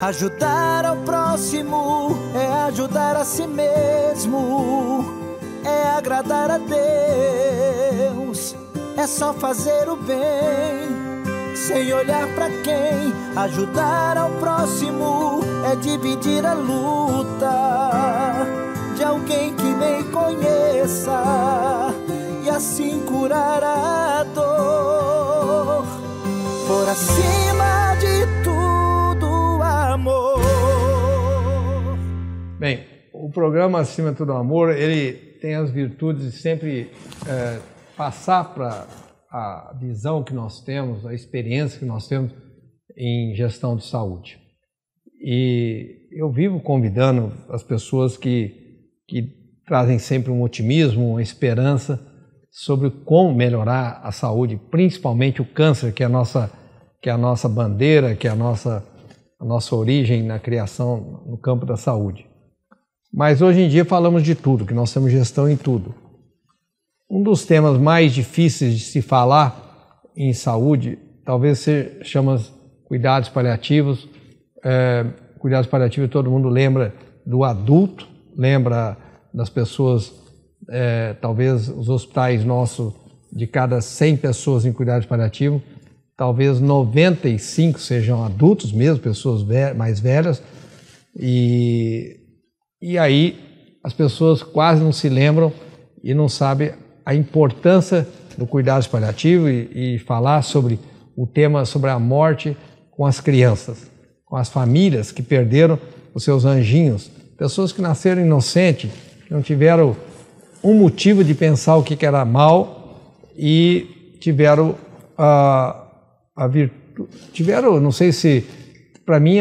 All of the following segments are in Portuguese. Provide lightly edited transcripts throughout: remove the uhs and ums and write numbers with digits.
Ajudar ao próximo é ajudar a si mesmo, é agradar a Deus, é só fazer o bem, sem olhar pra quem. Ajudar ao próximo é dividir a luta de alguém que nem conheça e assim curar a dor. Por acima de tudo, amor. Bem, o programa Acima de Tudo Amor, ele tem as virtudes de sempre passar para a visão que nós temos, a experiência que nós temos em gestão de saúde. E eu vivo convidando as pessoas que trazem sempre um otimismo, uma esperança sobre como melhorar a saúde, principalmente o câncer, que é a nossa bandeira, que é a nossa origem na criação no campo da saúde. Mas hoje em dia falamos de tudo, que nós temos gestão em tudo. Um dos temas mais difíceis de se falar em saúde, talvez se chama cuidados paliativos. Cuidados paliativos, todo mundo lembra do adulto, lembra das pessoas, talvez os hospitais nossos, de cada 100 pessoas em cuidados paliativos, talvez 95 sejam adultos mesmo, pessoas mais velhas, e aí as pessoas quase não se lembram e não sabem a importância do cuidados paliativo e falar sobre o tema, sobre a morte com as crianças, com as famílias que perderam os seus anjinhos, pessoas que nasceram inocentes, que não tiveram um motivo de pensar o que era mal e tiveram não sei se, para mim,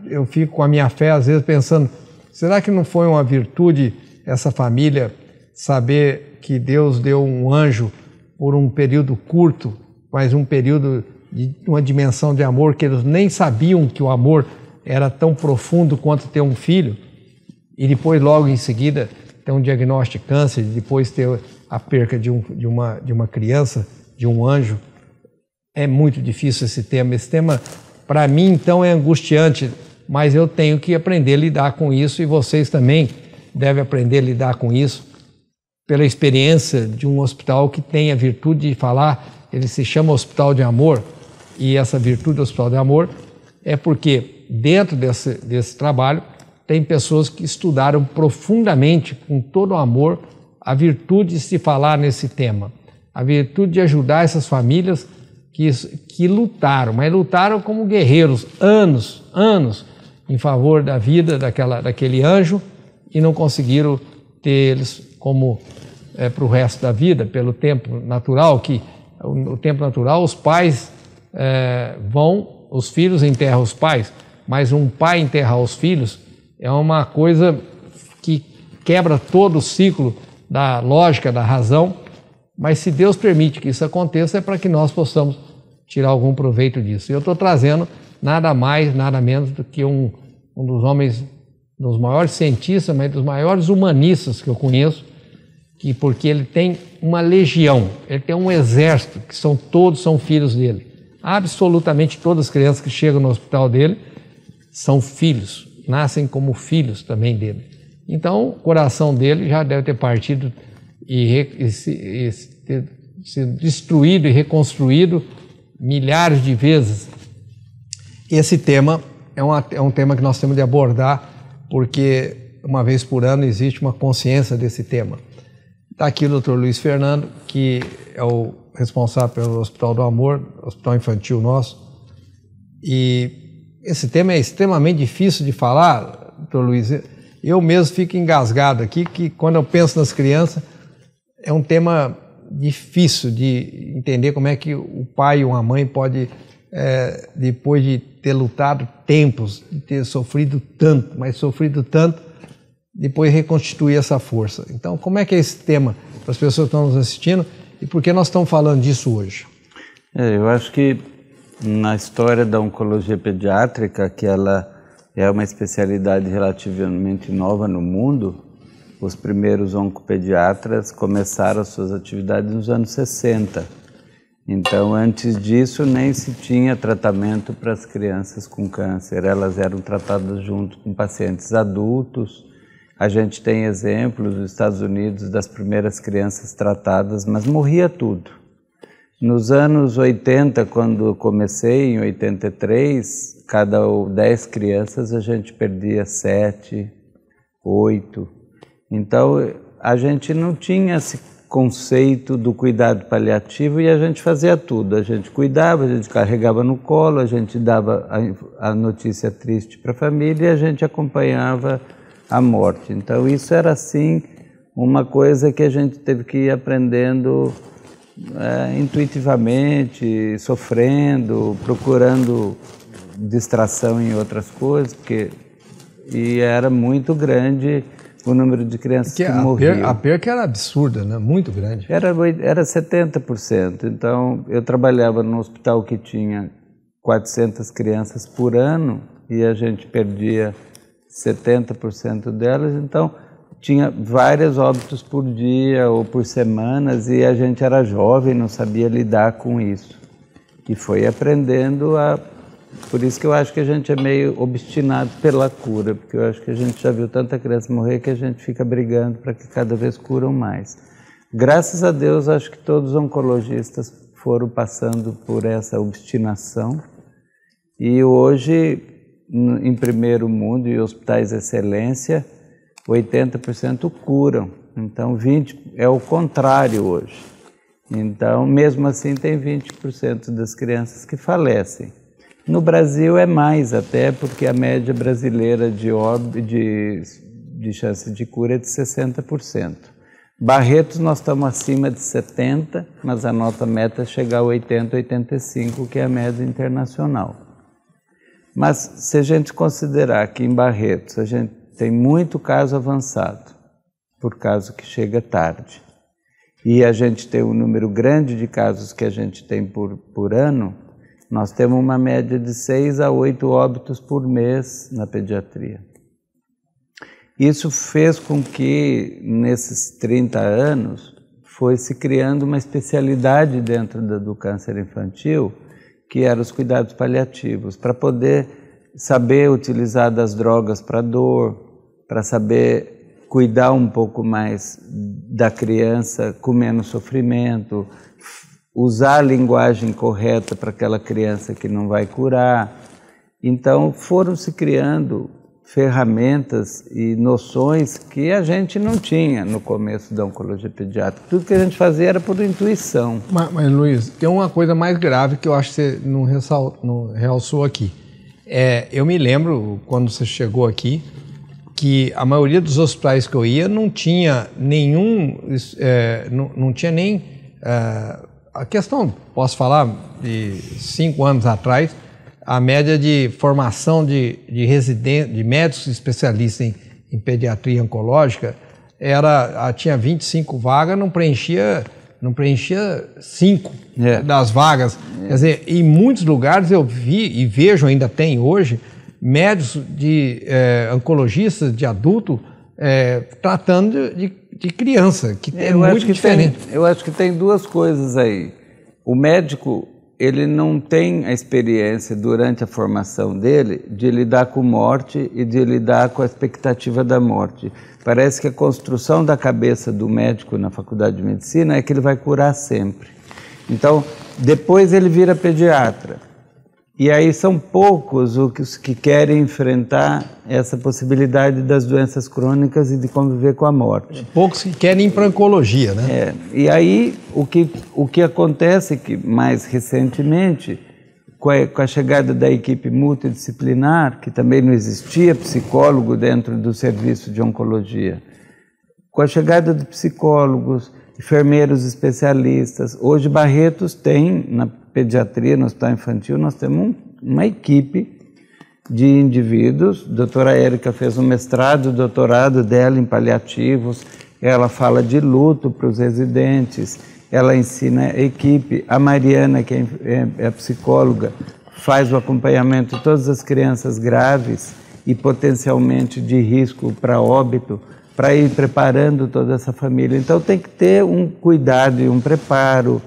eu fico com a minha fé às vezes pensando, será que não foi uma virtude essa família saber que Deus deu um anjo por um período curto, mas um período de uma dimensão de amor que eles nem sabiam que o amor era tão profundo quanto ter um filho, e depois logo em seguida ter um diagnóstico de câncer, depois ter a perca de uma criança, de um anjo. É muito difícil esse tema. Esse tema, para mim, então, é angustiante, mas eu tenho que aprender a lidar com isso e vocês também devem aprender a lidar com isso pela experiência de um hospital que tem a virtude de falar, ele se chama Hospital de Amor, e essa virtude do Hospital de Amor é porque dentro desse trabalho tem pessoas que estudaram profundamente, com todo o amor, a virtude de se falar nesse tema, a virtude de ajudar essas famílias que lutaram, mas lutaram como guerreiros, anos em favor da vida daquele anjo e não conseguiram ter eles como para o resto da vida, pelo tempo natural, que o tempo natural os pais os filhos enterram os pais, mas um pai enterrar os filhos é uma coisa que quebra todo o ciclo da lógica, da razão, mas se Deus permite que isso aconteça é para que nós possamos tirar algum proveito disso. E eu estou trazendo nada mais, nada menos do que um dos homens, dos maiores cientistas, mas dos maiores humanistas que eu conheço, porque ele tem uma legião, ele tem um exército, que todos são filhos dele. Absolutamente todas as crianças que chegam no hospital dele são filhos, nascem como filhos também dele. Então, o coração dele já deve ter partido e sido destruído e reconstruído milhares de vezes. Esse tema é um tema que nós temos de abordar, porque uma vez por ano existe uma consciência desse tema. Está aqui o Dr. Luiz Fernando, que é o responsável pelo Hospital do Amor, hospital infantil nosso, e esse tema é extremamente difícil de falar, Dr. Luiz. Eu mesmo fico engasgado aqui, que quando eu penso nas crianças, é um tema difícil de entender como é que o pai ou a mãe pode, depois de ter lutado tempos, de ter sofrido tanto, depois reconstituir essa força. Então, como é que é esse tema para as pessoas que estão nos assistindo e por que nós estamos falando disso hoje? Eu acho que na história da oncologia pediátrica, que ela é uma especialidade relativamente nova no mundo, os primeiros oncopediatras começaram as suas atividades nos anos 60. Então, antes disso, nem se tinha tratamento para as crianças com câncer. Elas eram tratadas junto com pacientes adultos. A gente tem exemplos dos Estados Unidos das primeiras crianças tratadas, mas morria tudo. Nos anos 80, quando eu comecei, em 83, cada 10 crianças a gente perdia 7, 8. Então, a gente não tinha esse conceito do cuidado paliativo e a gente fazia tudo. A gente cuidava, a gente carregava no colo, a gente dava a notícia triste para a família e a gente acompanhava a morte. Então isso era assim uma coisa que a gente teve que ir aprendendo intuitivamente, sofrendo, procurando distração em outras coisas, e era muito grande o número de crianças que morriam. A perca era absurda, né? Muito grande. Era 70%. Então, eu trabalhava num hospital que tinha 400 crianças por ano e a gente perdia 70% delas. Então, tinha vários óbitos por dia ou por semanas e a gente era jovem, não sabia lidar com isso. E foi aprendendo a... Por isso que eu acho que a gente é meio obstinado pela cura, porque eu acho que a gente já viu tanta criança morrer que a gente fica brigando para que cada vez curam mais. Graças a Deus, acho que todos os oncologistas foram passando por essa obstinação e hoje, em primeiro mundo e hospitais de excelência, 80% curam. Então, 20% é o contrário hoje. Então, mesmo assim, tem 20% das crianças que falecem. No Brasil é mais até, porque a média brasileira de chance de cura é de 60%. Barretos nós estamos acima de 70%, mas a nossa meta é chegar a 80%, 85%, que é a média internacional. Mas se a gente considerar que em Barretos a gente tem muito caso avançado, por caso que chega tarde, e a gente tem um número grande de casos que a gente tem por ano, nós temos uma média de 6 a 8 óbitos por mês na pediatria. Isso fez com que, nesses 30 anos, foi se criando uma especialidade dentro do câncer infantil, que eram os cuidados paliativos, para poder saber utilizar das drogas para dor, para saber cuidar um pouco mais da criança com menos sofrimento, usar a linguagem correta para aquela criança que não vai curar. Então, foram se criando ferramentas e noções que a gente não tinha no começo da oncologia pediátrica. Tudo que a gente fazia era por intuição. Mas Luiz, tem uma coisa mais grave que eu acho que você não realçou aqui. Eu me lembro, quando você chegou aqui, que a maioria dos hospitais que eu ia não tinha nenhum... não tinha nem... a questão, posso falar, de 5 anos atrás, a média de formação de médicos especialistas em pediatria oncológica tinha 25 vagas, não preenchia 5 das vagas. Quer dizer, em muitos lugares eu vi e vejo, ainda tem hoje, médicos oncologistas de adulto tratando de criança, que é muito diferente. Eu acho que tem duas coisas aí. O médico, ele não tem a experiência durante a formação dele de lidar com morte e de lidar com a expectativa da morte. Parece que a construção da cabeça do médico na faculdade de medicina é que ele vai curar sempre. Então, depois ele vira pediatra. E aí são poucos os que querem enfrentar essa possibilidade das doenças crônicas e de conviver com a morte. Poucos que querem ir para a oncologia, né? E aí o que acontece que mais recentemente, com a chegada da equipe multidisciplinar, que também não existia psicólogo dentro do serviço de oncologia, com a chegada de psicólogos, enfermeiros especialistas, hoje Barretos tem na pediatria, no hospital infantil, nós temos uma equipe de indivíduos. A doutora Érica fez um mestrado, doutorado dela em paliativos, ela fala de luto para os residentes, ela ensina a equipe. A Mariana, que é psicóloga, faz o acompanhamento de todas as crianças graves e potencialmente de risco para óbito, para ir preparando toda essa família. Então tem que ter um cuidado e um preparo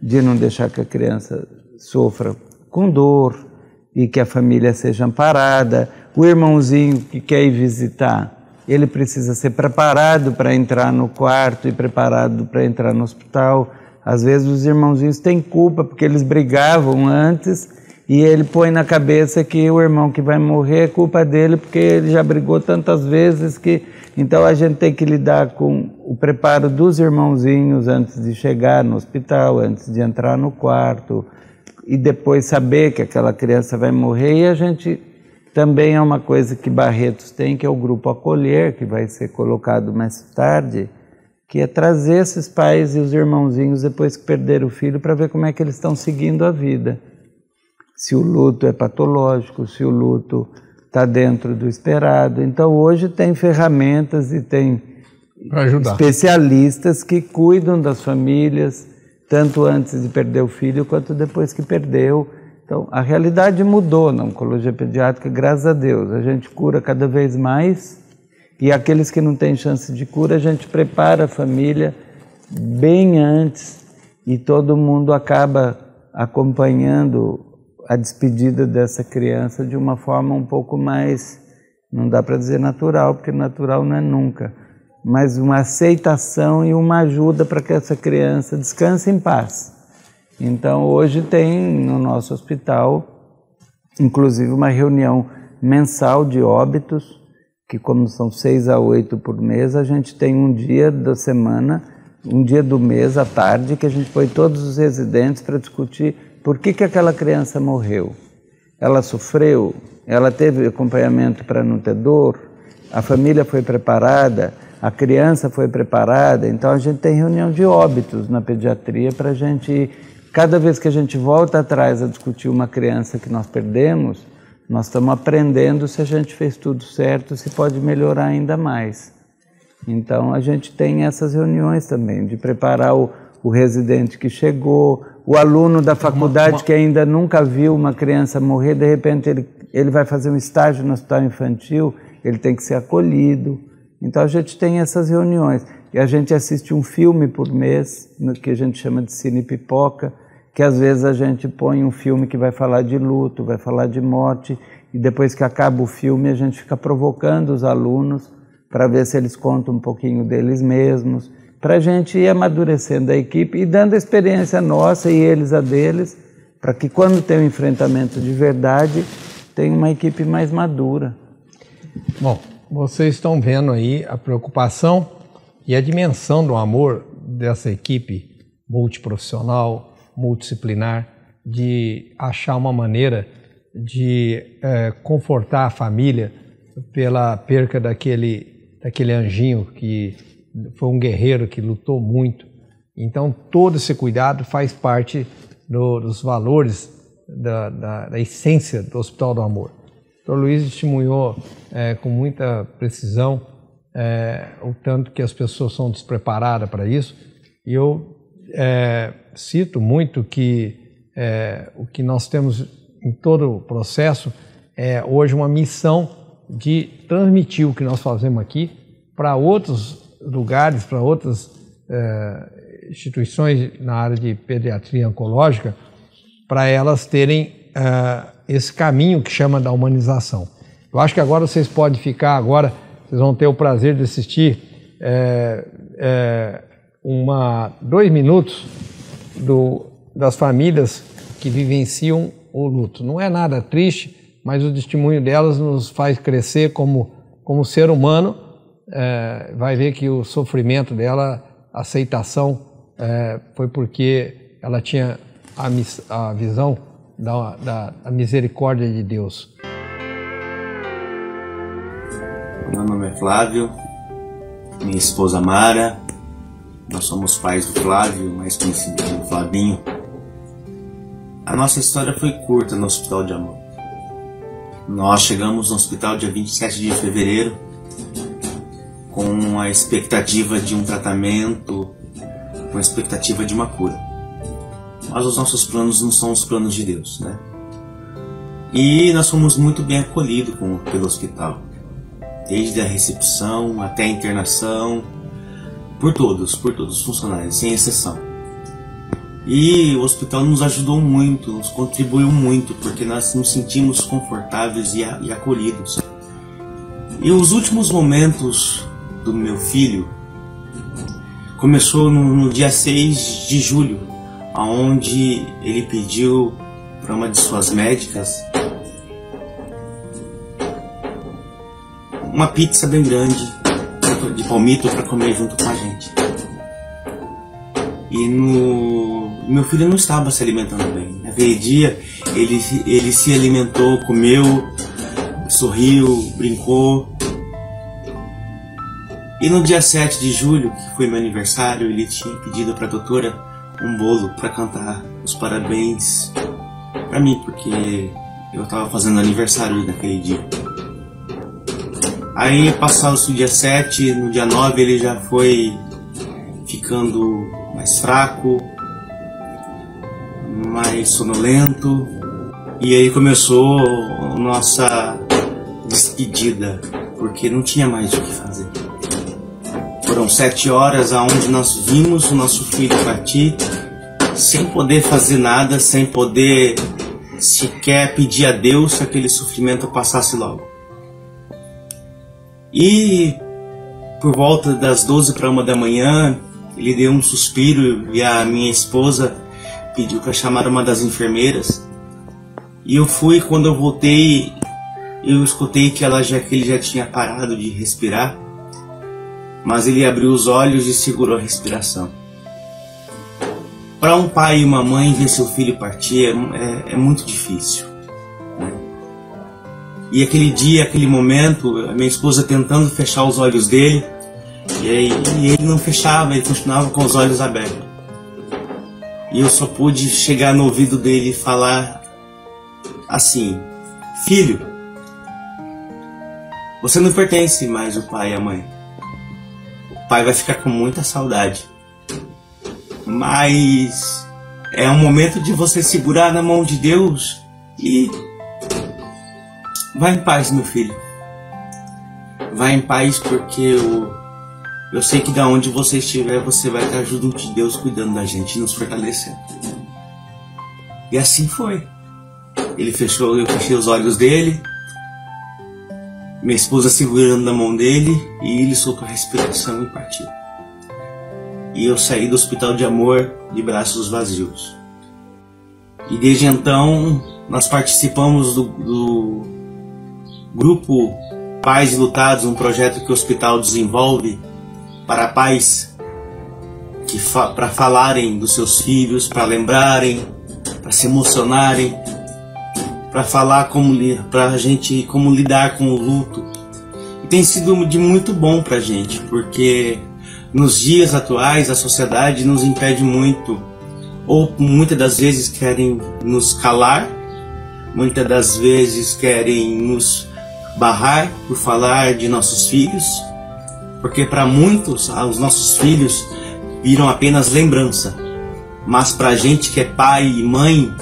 de não deixar que a criança sofra com dor e que a família seja amparada. O irmãozinho que quer ir visitar, ele precisa ser preparado para entrar no quarto e preparado para entrar no hospital. Às vezes os irmãozinhos têm culpa porque eles brigavam antes e ele põe na cabeça que o irmão que vai morrer é culpa dele porque ele já brigou tantas vezes que... Então a gente tem que lidar com o preparo dos irmãozinhos antes de chegar no hospital, antes de entrar no quarto e depois saber que aquela criança vai morrer. E a gente também é uma coisa que Barretos tem, que é o grupo Acolher, que vai ser colocado mais tarde, que é trazer esses pais e os irmãozinhos depois que perderam o filho para ver como é que eles estão seguindo a vida. Se o luto é patológico, se o luto está dentro do esperado. Então hoje tem ferramentas e tem especialistas que cuidam das famílias, tanto antes de perder o filho quanto depois que perdeu. Então a realidade mudou na oncologia pediátrica, graças a Deus. A gente cura cada vez mais e aqueles que não têm chance de cura, a gente prepara a família bem antes e todo mundo acaba acompanhando a despedida dessa criança de uma forma um pouco mais, não dá para dizer natural, porque natural não é nunca, mas uma aceitação e uma ajuda para que essa criança descanse em paz. Então hoje tem no nosso hospital, inclusive uma reunião mensal de óbitos, que como são 6 a 8 por mês, a gente tem um dia da semana, um dia do mês à tarde, que a gente põe todos os residentes para discutir por que aquela criança morreu? Ela sofreu? Ela teve acompanhamento para não ter dor? A família foi preparada? A criança foi preparada? Então a gente tem reunião de óbitos na pediatria para a gente, cada vez que a gente volta atrás a discutir uma criança que nós perdemos, nós estamos aprendendo se a gente fez tudo certo, se pode melhorar ainda mais. Então a gente tem essas reuniões também, de preparar o residente que chegou, o aluno da faculdade que ainda nunca viu uma criança morrer, de repente ele vai fazer um estágio no hospital infantil, ele tem que ser acolhido. Então a gente tem essas reuniões. E a gente assiste um filme por mês, que a gente chama de Cine Pipoca, que às vezes a gente põe um filme que vai falar de luto, vai falar de morte, e depois que acaba o filme a gente fica provocando os alunos para ver se eles contam um pouquinho deles mesmos, para a gente ir amadurecendo a equipe e dando a experiência nossa e eles a deles, para que quando tem um enfrentamento de verdade, tenha uma equipe mais madura. Bom, vocês estão vendo aí a preocupação e a dimensão do amor dessa equipe multiprofissional, multidisciplinar, de achar uma maneira de confortar a família pela perca daquele anjinho que foi um guerreiro que lutou muito. Então todo esse cuidado faz parte dos valores da essência do Hospital do Amor. O Dr. Luiz testemunhou com muita precisão o tanto que as pessoas são despreparadas para isso, e eu cito muito que o que nós temos em todo o processo é hoje uma missão de transmitir o que nós fazemos aqui para outros lugares, para outras instituições na área de pediatria oncológica, para elas terem esse caminho que chama da humanização. Eu acho que agora vocês podem ficar, vocês vão ter o prazer de assistir 2 minutos das famílias que vivenciam o luto. Não é nada triste, mas o testemunho delas nos faz crescer como ser humano. Vai ver que o sofrimento dela, a aceitação, foi porque ela tinha a visão da misericórdia de Deus. Meu nome é Flávio, minha esposa Mara, nós somos pais do Flávio, mais conhecido como Flavinho. A nossa história foi curta no Hospital de Amor. Nós chegamos no hospital dia 27 de fevereiro com a expectativa de um tratamento, com a expectativa de uma cura. Mas os nossos planos não são os planos de Deus, né? E nós fomos muito bem acolhidos pelo hospital, desde a recepção até a internação, por todos os funcionários, sem exceção. E o hospital nos ajudou muito, nos contribuiu muito, porque nós nos sentimos confortáveis e acolhidos. E os últimos momentos do meu filho começou no dia 6 de julho, onde ele pediu para uma de suas médicas uma pizza bem grande de palmito para comer junto com a gente. E meu filho não estava se alimentando bem. Naquele dia ele se alimentou, comeu, sorriu, brincou. E no dia 7 de julho, que foi meu aniversário, ele tinha pedido para a doutora um bolo para cantar os parabéns para mim, porque eu estava fazendo aniversário naquele dia. Aí, passado o dia 7, no dia 9 ele já foi ficando mais fraco, mais sonolento, e aí começou a nossa despedida, porque não tinha mais o que fazer. Foram 7 horas onde nós vimos o nosso filho partir, sem poder fazer nada, sem poder sequer pedir a Deus que aquele sofrimento passasse logo. E por volta das 12 para 1 da manhã, ele deu um suspiro e a minha esposa pediu para chamar uma das enfermeiras. E eu fui, quando eu voltei, eu escutei que ele já tinha parado de respirar, mas ele abriu os olhos e segurou a respiração. Para um pai e uma mãe ver seu filho partir é muito difícil, né? E aquele dia, aquele momento, a minha esposa tentando fechar os olhos dele, e ele não fechava, ele continuava com os olhos abertos. E eu só pude chegar no ouvido dele e falar assim: filho, você não pertence mais ao pai e à mãe. O pai vai ficar com muita saudade, mas é um momento de você segurar na mão de Deus e vai em paz, meu filho. Vai em paz, porque eu sei que da onde você estiver, você vai estar junto de Deus, cuidando da gente e nos fortalecendo. E assim foi. Eu fechei os olhos dele, minha esposa segurando na mão dele, e ele soltou a respiração e partiu. E eu saí do hospital de amor de braços vazios. E desde então, nós participamos do grupo Pais Lutados, um projeto que o hospital desenvolve para pais para falarem dos seus filhos, para lembrarem, para se emocionarem, para falar para a gente como lidar com o luto. E tem sido de muito bom para a gente, porque nos dias atuais a sociedade nos impede muito, ou muitas das vezes querem nos calar, muitas das vezes querem nos barrar por falar de nossos filhos, porque para muitos os nossos filhos viram apenas lembrança, mas para a gente que é pai e mãe,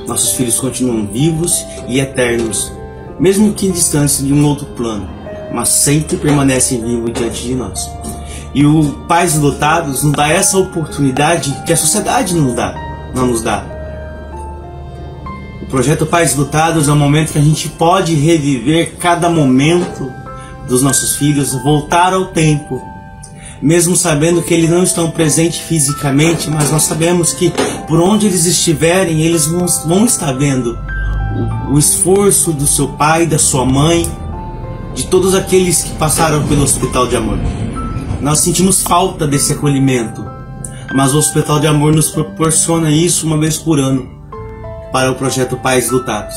nossos filhos continuam vivos e eternos, mesmo que em distância de um outro plano, mas sempre permanecem vivos diante de nós. E o Pais Lutados nos dá essa oportunidade que a sociedade não nos dá. O projeto Pais Lutados é um momento que a gente pode reviver cada momento dos nossos filhos, voltar ao tempo, mesmo sabendo que eles não estão presentes fisicamente, mas nós sabemos que por onde eles estiverem, eles vão estar vendo o esforço do seu pai, da sua mãe, de todos aqueles que passaram pelo Hospital de Amor. Nós sentimos falta desse acolhimento, mas o Hospital de Amor nos proporciona isso uma vez por ano para o projeto Pais Lutados.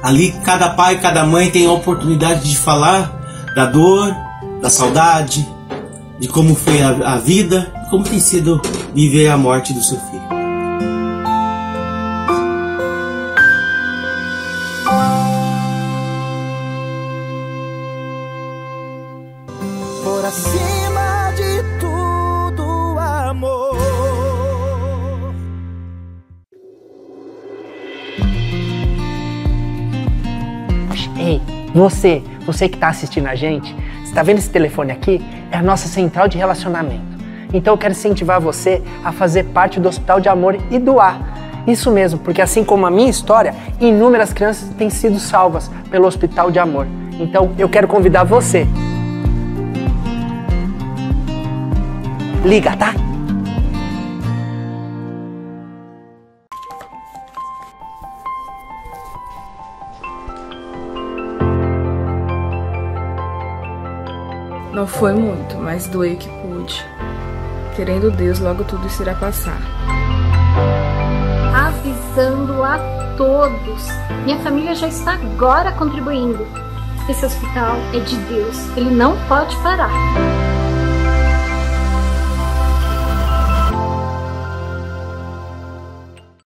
Ali cada pai, cada mãe tem a oportunidade de falar da dor, da saudade, de como foi a vida, como tem sido viver a morte do seu filho. Por acima de tudo, amor. Ei, você que está assistindo a gente, você está vendo esse telefone aqui? É a nossa central de relacionamento. Então eu quero incentivar você a fazer parte do Hospital de Amor e doar. Isso mesmo, porque assim como a minha história, inúmeras crianças têm sido salvas pelo Hospital de Amor. Então eu quero convidar você. Liga, tá? Não foi muito, mas doei o que pude. Querendo Deus, logo tudo isso irá passar. Avisando a todos. Minha família já está agora contribuindo. Esse hospital é de Deus. Ele não pode parar.